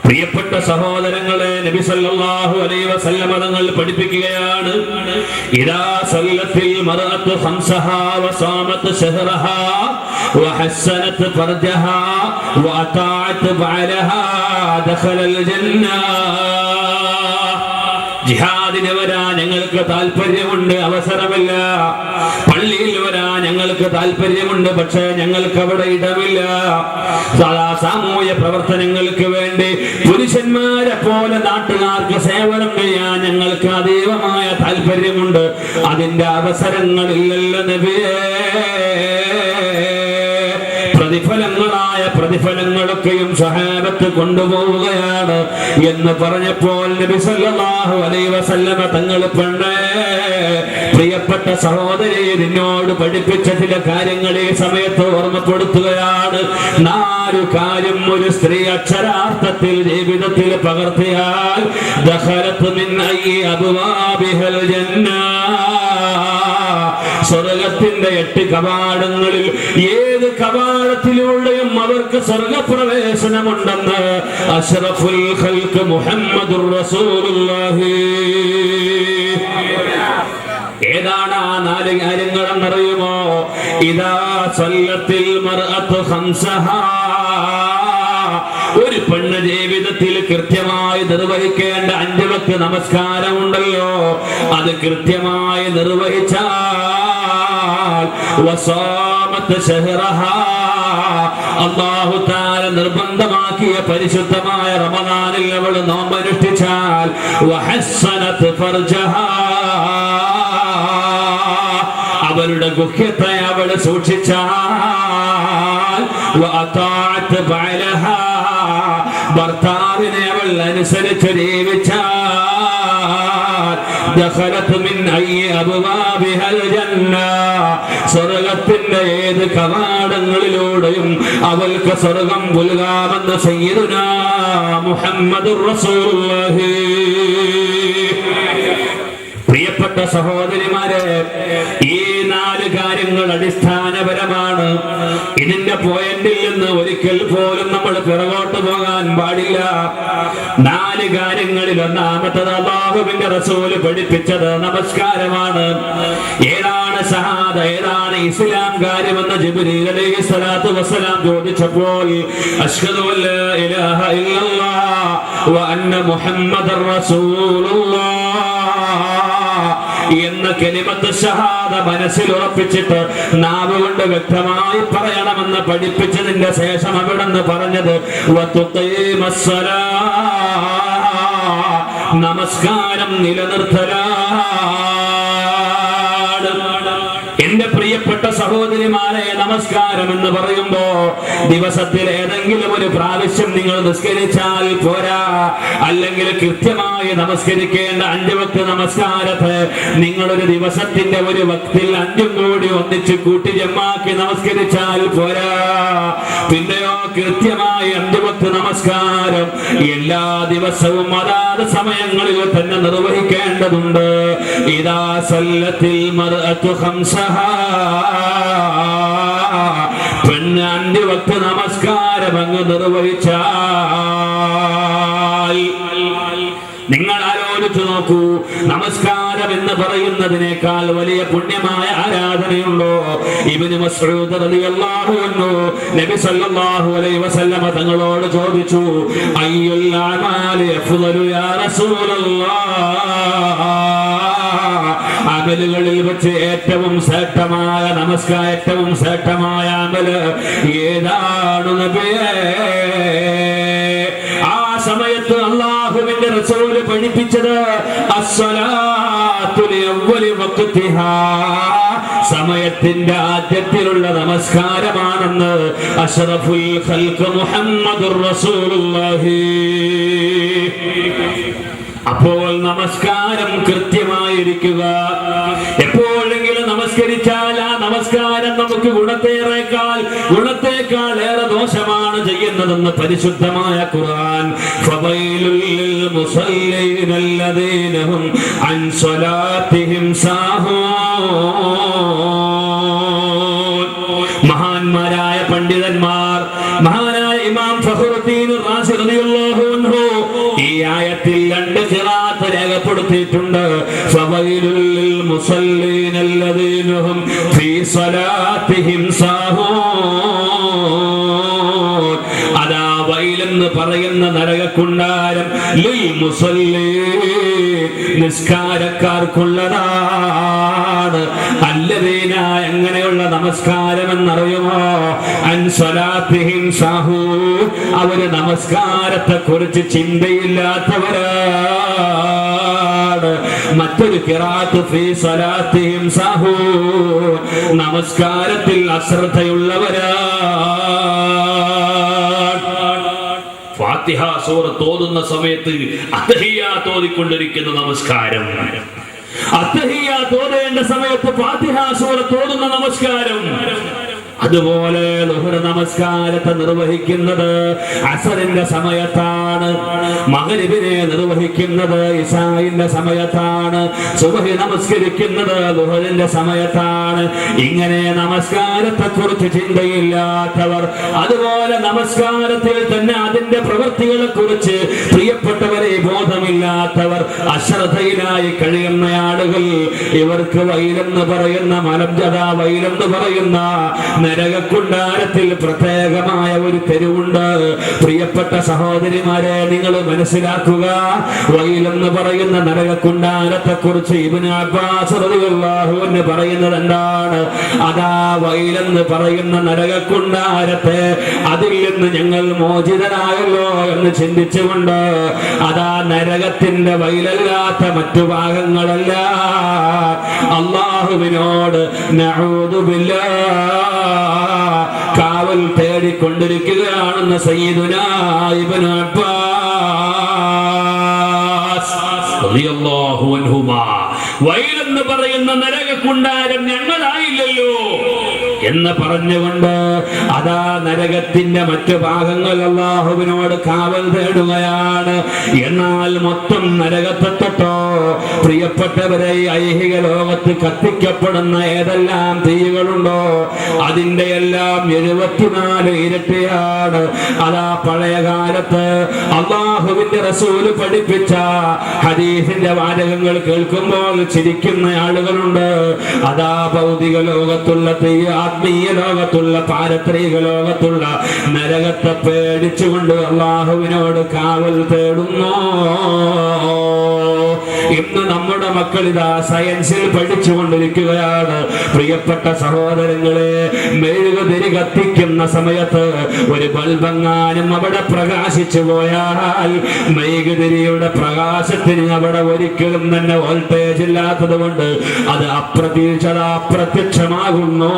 പ്രിയപ്പെട്ട സഹോദരങ്ങളെ, നബി സല്ലല്ലാഹു അലൈഹി വസല്ലം തങ്ങൾ പഠിപ്പിക്കുകയാണ്, ഇദാ സല്ലത്തിൽ മർഅത്തു ഖംസഹാ വസാമത് ശഹ്റഹാ വഹസ്സനത് ഫർജഹാ വഅതാഅത് ബഅലഹാ ദഖലൽ ജന്ന. ജിഹാദിന് വരാൻ ഞങ്ങൾക്ക് താല്പര്യമുണ്ട്, അവസരമില്ല. പള്ളിയിൽ വരാൻ ഞങ്ങൾക്ക് താല്പര്യമുണ്ട്, പക്ഷേ ഞങ്ങൾക്ക് അവിടെ ഇടമില്ല. സാമൂഹ്യ പ്രവർത്തനങ്ങൾക്ക് വേണ്ടി പുരുഷന്മാരെ പോലെ നാട്ടുകാർക്ക് സേവനം ചെയ്യാൻ ഞങ്ങൾക്ക് അതീവമായ താല്പര്യമുണ്ട്. അതിന്റെ അവസരങ്ങളില്ലല്ലോ നബിയേ. പ്രതിഫലങ്ങളായ പ്രതിഫലങ്ങളൊക്കെയും സഹാബത്ത് കൊണ്ടുപോവുകയാണ് എന്ന് പറഞ്ഞപ്പോൾ നബി സല്ലല്ലാഹു അലൈഹി വസല്ലമ തങ്ങൾ പെണ്ണേ, പ്രിയപ്പെട്ട സഹോദരി, നിന്നോട് പഠിപ്പിച്ച ചില കാര്യങ്ങൾ ഈ സമയത്ത് ഓർമ്മപ്പെടുത്തുകയാണ്. 4 കാര്യം ഒരു സ്ത്രീ അക്ഷരാർത്ഥത്തിൽ ജീവിതത്തിൽ പകർത്തിയാൽ ദഖലത് മിൻ അയ്യി അബ്വാബിഹൽ ജന്ന, സ്വർഗത്തിന്റെ 8 കവാടങ്ങളിൽ ഏത് കവാടത്തിലൂടെയും അവർക്ക് സ്വർഗപ്രവേശനമുണ്ടെന്ന് അഷ്റഫുൽ ഖൽഖ് മുഹമ്മദുർ റസൂലുള്ളാഹി. ഏതാണ് ആ 4 കാര്യങ്ങളെന്നറിയുമോ? ഇദാ സല്ലത്തിൽ മർഅത്തു ഖംസഹാ, ഒരു പെണ്ണ് ജീവിതത്തിൽ കൃത്യമായി നിർവഹിക്കേണ്ട 5 വക്ത് നമസ്കാരമുണ്ടല്ലോ, അത് കൃത്യമായി നിർവഹിച്ചാൽ വസാമത് ശഹ്റഹാ, അല്ലാഹു തആല നിർബന്ധമാക്കിയ പരിശുദ്ധമായ റമദാനിൽ അവൾ നോമ്പനുഷ്ഠിച്ചാൽ വഹസ്സനത് ഫർജഹാ, അവളുടെ ഗുഹ്യത്തെ അവൾ സൂക്ഷിച്ചാൽ വഅതാഅത് ബഅലഹാ, ഭർത്താവിനെ അവൾ അനുസരിച്ച് ജീവിച്ചാൽ ദഖലത് മിൻ അയ്യി അബ്വാബിഹൽ ജന്ന, സ്വർഗത്തിന്റെ ഏത് കവാടങ്ങളിലൂടെയും അവൾക്ക് സ്വർഗം പുൽകാമെന്ന് സയ്യിദുനാ മുഹമ്മദുർ റസൂലുള്ളാഹി. പ്രിയപ്പെട്ട സഹോദരിമാരെ, ഈ 4 കാര്യങ്ങൾ അടിസ്ഥാനപരമാണ്. ഇതിന്റെ പോയിന്റിൽ നിന്ന് ഒരിക്കൽ പോലും നമ്മൾ പിറകോട്ട് പോകാൻ പാടില്ല. 4 കാര്യങ്ങളിൽ ഒന്നാമത്തത് അല്ലാഹുവിന്റെ റസൂൽ പഠിപ്പിച്ചത് നമസ്കാരമാണ്. ഏതാണ് ഷഹാദ, ഏതാണ് ഇസ്ലാം കാര്യമെന്ന് ജിബ്രീൽ അലൈഹിസ്സലാത്തു വസ്സലാം ചോദിച്ചപ്പോൾ അശ്ഹദു അല്ലാ ഇലാഹ ഇല്ലല്ലാഹ് വ അന്ന മുഹമ്മദർ റസൂലുള്ളാഹ് എന്ന കലിമത്ത് ഷഹാദ മനസ്സിൽ ഉറപ്പിച്ചിട്ട് നാവ് കൊണ്ട് വ്യക്തമായി പറയണമെന്ന് പഠിപ്പിച്ചതിന്റെ ശേഷം അവിടെന്ന് പറഞ്ഞത് നമസ്കാരം നിലനിർത്തലാണ്. എന്റെ പ്രിയപ്പെട്ട സഹോദരിമാരെ, നമസ്കാരം എന്ന് പറയുമ്പോ ദിവസത്തിൽ ഏതെങ്കിലും ഒരു പ്രാവശ്യം നിങ്ങൾ നിസ്കരിച്ചാൽ പോരാ. അല്ലെങ്കിൽ കൃത്യമായി നമസ്കരിക്കേണ്ട 5 വക്ത് നമസ്കാരത്തെ നിങ്ങളൊരു ദിവസത്തിന്റെ ഒരു വക്തിൽ 5 കൂടി ഒന്നിച്ച് കൂട്ടി ജമാക്കി നമസ്കരിച്ചാൽ പോരാ. പിന്നെയോ കൃത്യമായി 5 വക്ത് നമസ്കാരം എല്ലാ ദിവസവും അതാത് സമയങ്ങളിൽ തന്നെ നിർവഹിക്കേണ്ടതുണ്ട്. ഇദാ സല്ലത്തിൽ മർഅത്തു ഖംസഹാ, പെണ്ണ് 5 വക്ത് നമസ്കാരം അങ്ങ് നിർവഹിച്ചാൽ, നിങ്ങൾ ആലോചിച്ചു നോക്കൂ, നമസ്കാരം എന്ന് പറയുന്നതിനേക്കാൾ വലിയ പുണ്യമായ ആരാധനയുണ്ടോ? ഇബ്നു മസ്ഊദ് റളിയല്ലാഹു അൻഹു നബി സല്ലല്ലാഹു അലൈഹി വസല്ലമ തങ്ങളോട് ചോദിച്ചു, അയ്യുൽ അമാലി അഫ്ളലു യാ റസൂലല്ലാഹ്, അമലുകളിൽ വെച്ച് ഏറ്റവും ശ്രേഷ്ഠമായ നമസ്കാരം, ഏറ്റവും ശ്രേഷ്ഠമായ അമല് ഏതാണ് നബിയേ? ആ സമയത്ത് അല്ലാഹുവിന്റെ റസൂല് പഠിപ്പിച്ചത് അസ്സലാത്തു ലിഅവ്വലി വഖ്തിഹാ, സമയത്തിന്റെ ആദ്യത്തിലുള്ള നമസ്കാരമാണെന്ന് അഷ്റഫുൽ ഖൽഖ് മുഹമ്മദുർ റസൂലുള്ളാഹി. അപ്പോൾ നമസ്കാരം കൃത്യമായിരിക്കുക. എപ്പോഴെങ്കിലും നമസ്കരിച്ചാൽ ആ നമസ്കാരം നമുക്ക് ഗുണത്തേക്കാൾ ഏറെ ദോഷമാണ് ചെയ്യുന്നതെന്ന് പരിശുദ്ധമായ ഖുർആൻ. ഫവൈലുൽ ലിൽ മുസല്ലീന അല്ലദീന ഹും അൻ സ്വലാത്തിഹിം സാഹൂൻ. മഹാന്മാരായ പണ്ഡിതന്മാർ, മഹാനായ ഇമാം ഫഖ്റുദ്ദീൻ റാസി റളിയല്ലാഹു അൻഹു ഈ ആയത്തിൽ 2 ഖിറാഅത്ത് രേഖപ്പെടുത്തിയിട്ടുണ്ട്. ഫവൈലുൽ ലിൽ മുസല്ലീന അല്ലദീന ഹും ഫീ സ്വലാത്തിഹിം സാഹൂൻ. അതാ വൈലെന്ന് പറയുന്ന നരകക്കുണ്ടാരം ലിൽ മുസല്ലീൻ, നിസ്കാരക്കാർക്കുള്ളതാണ്. അല്ലദീന, എങ്ങനെയുള്ള നമസ്കാരം എന്നറിയുമോ? അൻ സ്വലാത്തിഹിം സാഹൂൻ, അവര് നമസ്കാരത്തെ കുറിച്ച് ചിന്തയില്ലാത്തവരാണ്. മറ്റൊരു ഖിറാഅത്ത് ഫീ സ്വലാത്തിഹിം സാഹൂൻ, നമസ്കാരത്തിൽ അശ്രദ്ധയുള്ളവരാണ്. ഫാത്തിഹ സൂറത്ത് ഓതുന്ന സമയത്ത് അത്തഹിയ്യാത്ത് ഓതിക്കൊണ്ടിരിക്കുന്ന നമസ്കാരം, അത്തഹിയ്യാത്ത് ഓതേണ്ട സമയത്ത് ഫാത്തിഹ സൂറത്ത് ഓതുന്ന നമസ്കാരം. അതുപോലെ ളുഹർ നമസ്കാരത്തെ നിർവഹിക്കുന്നത് അസറിന്റെ സമയത്താണ്, മഗ്രിബിനെ നിർവഹിക്കുന്നത് ഇശാഇന്റെ സമയത്താണ്, സുബ്ഹി നമസ്കരിക്കുന്നത് ളുഹറിന്റെ സമയത്താണ്. ഇങ്ങനെ നമസ്കാരത്തെ കുറിച്ച് ചിന്തയില്ലാത്തവർ, അതുപോലെ നമസ്കാരത്തിൽ തന്നെ അതിന്റെ പ്രവൃത്തികളെ കുറിച്ച് പ്രിയപ്പെട്ടവരെ ബോധമില്ലാത്തവർ, അശ്രദ്ധയിലായി കഴിയുന്ന ആളുകൾ, ഇവർക്ക് വൈലെന്ന് പറയുന്ന മലംജത, വൈലെന്ന് പറയുന്ന നരകക്കുണ്ടാരത്തിൽ പ്രത്യേകമായ ഒരു തെരുവുണ്ട്. പ്രിയപ്പെട്ട സഹോദരിമാരെ, നിങ്ങൾ മനസ്സിലാക്കുക, വൈലെന്ന് പറയുന്ന നരകക്കുണ്ടാരത്തെ കുറിച്ച് ഇബ്നു അബ്ബാസ് റളിയല്ലാഹു അൻഹു പറയുന്നത് എന്താണ്? അതാ വൈലെന്ന് പറയുന്ന നരകക്കുണ്ടാരത്തെ, അതിൽ നിന്ന് ഞങ്ങൾ മോചിതരായല്ലോ എന്ന് ചിന്തിച്ചുകൊണ്ട്, അതാ നരകത്തിന്റെ വൈലല്ലാത്ത മറ്റു ഭാഗങ്ങളല്ല അല്ലാഹുവിനോട് നഊദു ബില്ലാഹ് കാവൽ തേടിക്കൊണ്ടിരിക്കുകയാണെന്ന് സയ്യിദുനാ ഇബ്നു അബ്ബാസ് റളിയല്ലാഹു അൻഹുമാ. വൈലെന്ന് പറയുന്ന നരകക്കുണ്ടാരം ഞങ്ങളായില്ലല്ലോ എന്ന് പറഞ്ഞുകൊണ്ട് അതാ നരകത്തിന്റെ മറ്റു ഭാഗങ്ങൾ അല്ലാഹുവിനോട് കാവൽ തേടുകയാണ്. എന്നാൽ മൊത്തം നരകത്തെ തൊട്ടോ പ്രിയപ്പെട്ടവരെ, ഐഹിക ലോകത്ത് കത്തിക്കപ്പെടുന്ന ഏതെല്ലാം തീകളുണ്ടോ അതിന്റെ എല്ലാം 74 ഇരട്ടിയാണ്. അതാ പഴയ കാലത്ത് അല്ലാഹുവിന്റെ റസൂല് പഠിപ്പിച്ച ഹദീസിന്റെ വാചകങ്ങൾ കേൾക്കുമ്പോൾ ചിരിക്കുന്ന ആളുകളുണ്ട്. അതാ ഭൗതിക ലോകത്തുള്ള തീ, ആത്മീയ ലോകത്തുള്ള, പാരത്രിക ലോകത്തുള്ള നരകത്തെ പേടിച്ചുകൊണ്ട് അല്ലാഹുവിനോട് കാവൽ തേടുന്നു. ഇന്ന് നമ്മുടെ മക്കൾ ഇതാ സയൻസിൽ പഠിച്ചുകൊണ്ടിരിക്കുകയാണ്. പ്രിയപ്പെട്ട സഹോദരങ്ങളെ, മെഴുകുതിരി കത്തിക്കുന്ന സമയത്ത് ഒരു ബൾബെങ്ങാനും അവിടെ പ്രകാശിച്ചു പോയാൽ മെഴുകുതിരിയുടെ പ്രകാശത്തിന് അവിടെ ഒരിക്കലും തന്നെ വോൾട്ടേജ് ഇല്ലാത്തത് കൊണ്ട് അത് അപ്രത്യക്ഷമാകുന്നു.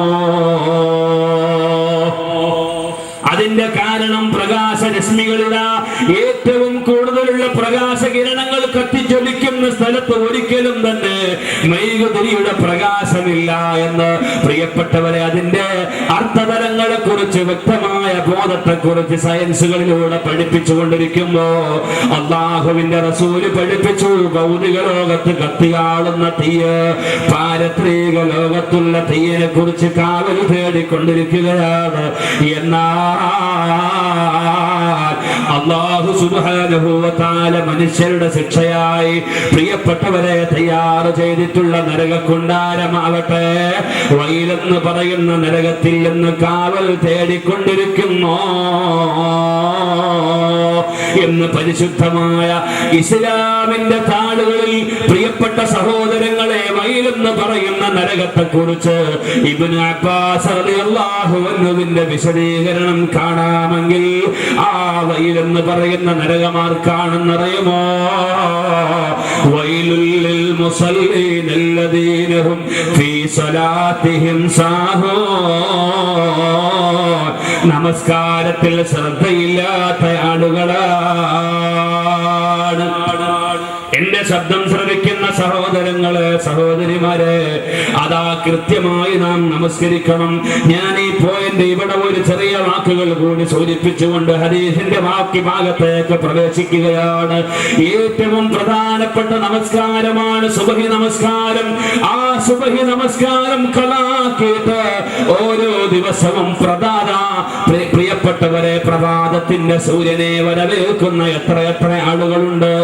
അതിന്റെ കാരണം പ്രകാശരശ്മികളിതാ ഏറ്റവും കൂടുതലുള്ള പ്രകാശകിരണങ്ങൾ കത്തിജ്വലിക്കുന്ന സ്ഥലത്ത് ഒരിക്കലും തന്നെ മെഴുകുതിരിയുടെ പ്രകാശമില്ല എന്ന് പ്രിയപ്പെട്ടവരെ, അതിന്റെ അർത്ഥതലങ്ങളെ കുറിച്ച് വ്യക്തമായ ബോധത്തെ കുറിച്ച് സയൻസുകളിലൂടെ പഠിപ്പിച്ചുകൊണ്ടിരിക്കുമ്പോ അല്ലാഹുവിന്റെ റസൂല് പഠിപ്പിച്ചു, ഭൗതിക ലോകത്ത് കത്തിയാളുന്ന തീയ് പാരത്രിക ലോകത്തുള്ള തീയനെ കുറിച്ച് കാവൽ തേടിക്കൊണ്ടിരിക്കുകയാണ്. എന്നാൽ അല്ലാഹു സുബ്ഹാനഹു വ തആല മനുഷ്യരുടെ ശിക്ഷയായി പ്രിയപ്പെട്ടവരെ തയ്യാർ ചെയ്തിട്ടുള്ള നരകക്കുണ്ടാരമാവട്ടെ, വൈലെന്ന് പറയുന്ന നരകത്തിൽ നിന്ന് കാവൽ തേടിക്കൊണ്ടിരിക്കുന്നു എന്ന് പരിശുദ്ധമായ ഇസ്ലാമിന്റെ താളുകളിൽ പ്രിയപ്പെട്ട സഹോദരങ്ങളെ, വൈലെന്ന് പറയുന്ന നരകത്തെ കുറിച്ച് ഇബ്നു അബ്ബാസ് റളിയല്ലാഹു അൻഹുവിന്റെ വിശദീകരണം കാണാമെങ്കിൽ ആ വൈലെന്ന് പറയുന്ന നരകമാർക്കാണെന്നറിയുമോ? വൈലുൽ ലിൽ മുസല്ലീന അല്ലദീന ഹും ഫീ സ്വലാത്തിഹിം സാഹൂൻ, നമസ്കാരത്തിൽ ശ്രദ്ധയില്ലാത്ത ആളുകളാണ്. എന്റെ ശബ്ദം ശ്രവിക്കുന്ന സഹോദരങ്ങളെ, സഹോദരിമാരെ, അതാ കൃത്യമായി നാം നമസ്കരിക്കണം. ഞാൻ ഈ പോയിന്റ് ഇവിടെ ഒരു ചെറിയ വാക്കുകൾ കൂടി സൂചിപ്പിച്ചുകൊണ്ട് ഹദീസിന്റെ ബാക്കി ഭാഗത്തേക്ക് പ്രവേശിക്കുകയാണ്. ഏറ്റവും പ്രധാനപ്പെട്ട നമസ്കാരമാണ് സുബ്ഹി നമസ്കാരം. ആ സുബ്ഹി നമസ്കാരം കളാക്കിയിട്ട് ഓരോ ദിവസവും പ്രിയപ്പെട്ടവരെ, പ്രഭാതത്തിന്റെ സൂര്യനെ വരവേൽക്കുന്ന എത്ര ആളുകളുണ്ട്.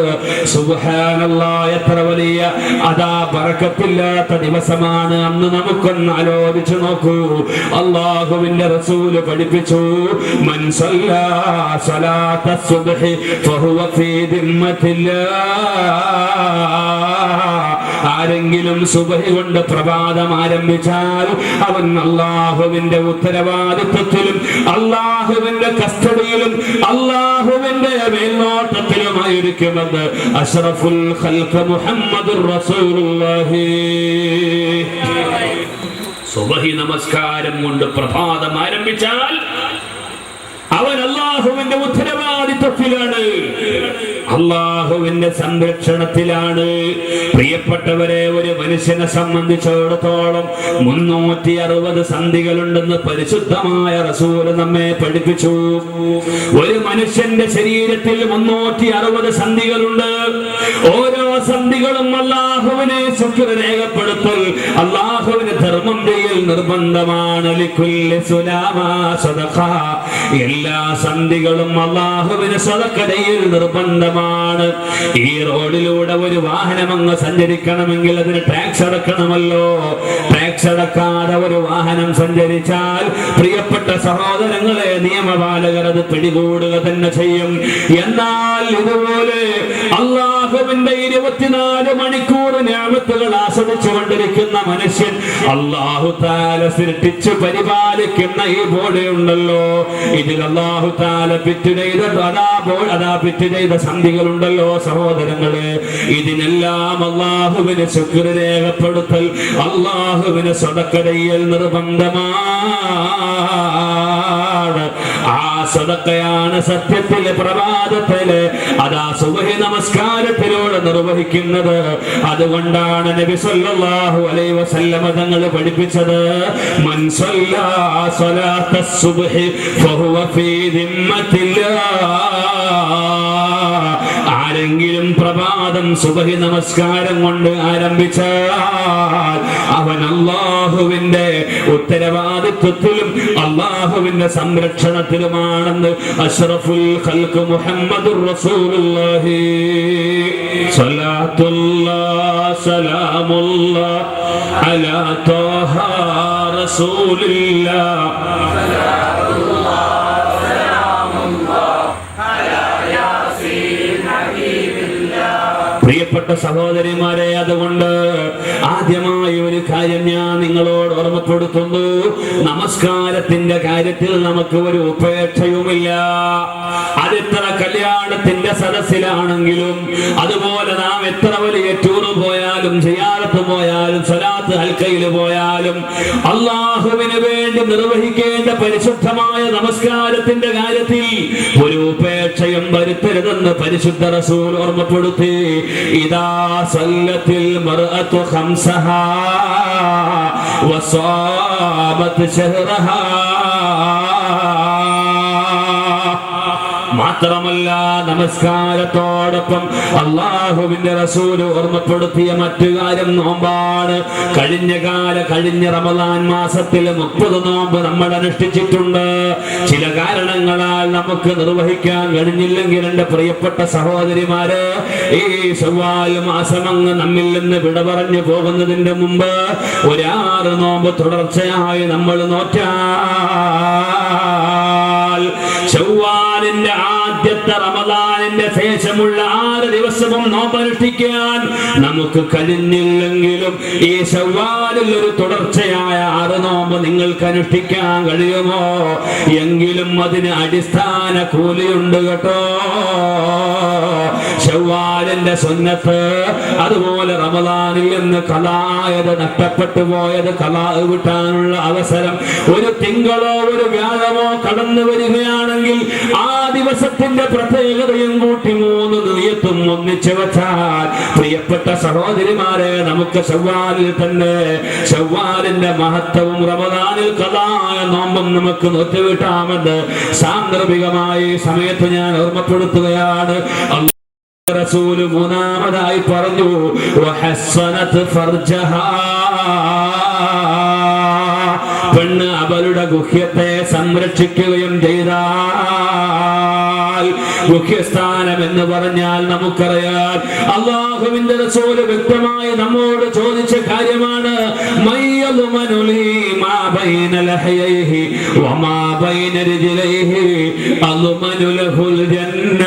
സുബ്ഹാനല്ലാഹ്, എത്ര വലിയ ബറക്കത്തില്ലാത്ത ദിവസമാണ് അന്ന്. നമുക്കൊന്ന് ആലോചിച്ചു നോക്കൂ. അല്ലാഹുവിന്റെ റസൂല് പഠിപ്പിച്ചു, മൻ സല്ലാ സ്വലാത്ത സുബ്ഹി ഫഹുവ ഫീ ദിമ്മത്തില്ലാഹ്. ആരെങ്കിലും സുബ്ഹി കൊണ്ട് പ്രഭാതം ആരംഭിച്ചാൽ അവൻ അല്ലാഹുവിന്റെ ഉത്തരവാദിത്വത്തിലും അല്ലാഹുവിന്റെ കസ്റ്റഡിയിലും അല്ലാഹുവിന്റെ മേൽനോട്ടത്തിലുമായിരിക്കുമെന്ന് അഷ്റഫുൽ ഖൽഖ് മുഹമ്മദുർ റസൂലുള്ളാഹി. സുബ്ഹി നമസ്കാരം കൊണ്ട് പ്രഭാതം ആരംഭിച്ചാൽ അവൻ അല്ലാഹുവിന്റെ ഉത്തരവാദിത്വത്തിലാണ്, അല്ലാഹുവിന്റെ സംരക്ഷണത്തിലാണ്. പ്രിയപ്പെട്ടവരെ, ഒരു മനുഷ്യനെ സംബന്ധിച്ചിടത്തോളം 360 സന്ധികളുണ്ടെന്ന് പരിശുദ്ധമായ റസൂൽ നമ്മെ പഠിപ്പിച്ചു. ഒരു മനുഷ്യന്റെ ശരീരത്തിൽ 360 സന്ധികളുണ്ട്. ഓരോ സന്ധികളും അല്ലാഹുവിനെ ശുക്ർ രേഖപ്പെടുത്തൽ, അല്ലാഹുവിന് ധർമ്മം ചെയ്യൽ നിർബന്ധമാണ്. ലിക്കുല്ലി സുലാമാ സദഖ. എല്ലാ സന്ധികളും അല്ലാഹുവിന് സദഖ ചെയ്യൽ നിർബന്ധമാണ്. ഈ റോഡിലൂടെ ഒരു വാഹനം അങ്ങ് സഞ്ചരിക്കണമെങ്കിൽ അതിന് ടാക്സ് അടക്കണമല്ലോ. ടാക്സ് അടക്കാതെ ഒരു വാഹനം സഞ്ചരിച്ചാൽ പ്രിയപ്പെട്ട സഹോദരങ്ങളെ, നിയമപാലകർ അത് പിടികൂടുക തന്നെ ചെയ്യും. എന്നാൽ ഇതുപോലെ അല്ലാഹുവിന്റെ 24 മണിക്കൂർ നിഅമത്തുകൾ ആസ്വദിച്ചു കൊണ്ടിരിക്കുന്ന മനുഷ്യൻ, അല്ലാഹു തആല സൃഷ്ടിച്ചു പരിപാലിക്കുന്ന ഈ ബോഡി ഉണ്ടല്ലോ, ഇതിൽ അല്ലാഹു തആല ഫിറ്റ് ചെയ്ത സന്ധികളുണ്ടല്ലോ സഹോദരങ്ങളെ, ഇതിനെല്ലാം അല്ലാഹുവിന് ശുക്ർ രേഖപ്പെടുത്തൽ, അല്ലാഹുവിന് സദഖ ചെയ്യൽ നിർബന്ധമാണ്. ആ സദഖയാണ് സത്യത്തിലെ പ്രഭാതത്തില് സുബ്ഹി നമസ്കാരത്തിലൂടെ നിർവഹിക്കുന്നത്. അതുകൊണ്ടാണ് നബി സല്ലല്ലാഹു അലൈഹി വസല്ലം തങ്ങൾ പഠിപ്പിച്ചത്, മൻ സല്ലാ സ്വലാത്ത സുബ്ഹി ഫഹുവ ഫീ ദിമ്മത്തില്ലാഹ്. ആരെങ്കിലും പ്രഭാതം സുബ്ഹി നമസ്കാരം കൊണ്ട് ആരംഭിച്ചാൽ അവൻ അല്ലാഹുവിന്റെ ഉത്തരവാദിത്വത്തിലും അല്ലാഹുവിന്റെ സംരക്ഷണത്തിലുമാണെന്ന് അഷ്റഫുൽ ഖൽഖ് മുഹമ്മദുർ റസൂലുള്ളാഹി. സ്വലാത്തുല്ലാഹ് സലാമുല്ലാഹ് അലാ ത്വാഹ റസൂലില്ലാഹ്. പ്രിയപ്പെട്ട സഹോദരിമാരെ, അതുകൊണ്ട് ആദ്യമായി ഒരു കാര്യം ഞാൻ നിങ്ങളോട് ഓർമ്മപ്പെടുത്തുന്നു. നമസ്കാരത്തിന്റെ കാര്യത്തിൽ നമുക്ക് ഒരു ഉപേക്ഷയുമില്ല. അതെത്ര കല്യാണത്തിന്റെ സദസ്സിലാണെങ്കിലും, അതുപോലെ നാം എത്ര വലിയ ടൂറ് പോയാലും, സിയാറത്ത് പോയാലും, സ്വലാത്ത് ഹൽക്കയിൽ പോയാലും, അല്ലാഹുവിന് വേണ്ടി നിർവഹിക്കേണ്ട പരിശുദ്ധമായ നമസ്കാരത്തിന്റെ കാര്യത്തിൽ ഒരു ഉപേക്ഷയും വരുത്തരുതെന്ന് പരിശുദ്ധ റസൂൽ ഓർമ്മപ്പെടുത്തി. ഇദാ സല്ലത്തിൽ മർഅതു ഖംസഹാ വസാമത് ശഹ്റഹാ. മാത്രമല്ല, നമസ്കാരത്തോടൊപ്പം അല്ലാഹുവിന്റെ റസൂൽ ഓർമ്മപ്പെടുത്തിയ മറ്റു കാര്യം നോമ്പാണ്. കഴിഞ്ഞ റമദാൻ മാസത്തിൽ 30 നോമ്പ് നമ്മൾ അനുഷ്ഠിച്ചിട്ടുണ്ട്. ചില കാരണങ്ങളാൽ നമുക്ക് നിർവഹിക്കാൻ കഴിഞ്ഞില്ലെങ്കിൽ എന്റെ പ്രിയപ്പെട്ട സഹോദരിമാര്, ഈ ശവ്വാൽ മാസം അങ്ങ് നമ്മിൽ നിന്ന് വിട പറഞ്ഞു പോകുന്നതിന്റെ മുമ്പ് ഒരു 6 നോമ്പ് തുടർച്ചയായി നമ്മൾ നോറ്റാൽ ശവ്വാലിന്റെ ആദ്യത്തെ റമദാനിന്റെ ശേഷമുള്ള 6 ദിവസവും നോമ്പനുഷ്ഠിക്കാൻ നമുക്ക് കഴിഞ്ഞില്ലെങ്കിലും ഈ ശവ്വാലിൽ ഒരു തുടർച്ചയായ 6 നോമ്പ് നിങ്ങൾക്ക് അനുഷ്ഠിക്കാൻ കഴിയുമോ? എങ്കിലും അതിന് അടിസ്ഥാന കൂലിയുണ്ട് കേട്ടോ. ശവ്വാലിന്റെ സുന്നത്ത്, അതുപോലെ റമദാനിൽ നിന്ന് ഖലായത്, നഷ്ടപ്പെട്ടു പോയത് ഖലാ വിട്ടാനുള്ള അവസരം ഒരു തിങ്കളോ ഒരു വ്യാഴമോ കടന്നു വരികയാണെങ്കിൽ ആ ദിവസത്തിന്റെ പ്രത്യേകതയും കൂട്ടി 3 നിയത്തും ഒന്നിച്ചു വച്ചാൽ, പ്രിയപ്പെട്ട സഹോദരിമാരെ, നമുക്ക് ശവ്വാലിൽ തന്നെ ശവ്വാലിന്റെ മഹത്വവും റമദാനിൽ ഖലായ നോമ്പും നമുക്ക് നോറ്റുവിട്ടാമെന്ന് സാന്ദർഭികമായി സമയത്ത് ഞാൻ ഓർമ്മപ്പെടുത്തുകയാണ്. റസൂൽ മൂന്നാമതായി പറഞ്ഞു, വഹസ്സനത് ഫർജഹാ. പെണ്ണ് അവളുടെ ഗുഹ്യത്തെ സംരക്ഷിക്കുകയും ചെയ്താൽ, ഗുഹ്യസ്ഥാനം എന്ന് പറഞ്ഞാൽ നമുക്കറിയാം, അല്ലാഹുവിന്റെ റസൂൽ വ്യക്തമായി നമ്മോട് ചോദിച്ച കാര്യമാണ്. മാ ബൈന ലഹയൈഹി വമാ ബൈന റിജ്ലൈഹി അദ്മനു ലഹുൽ ജന്ന.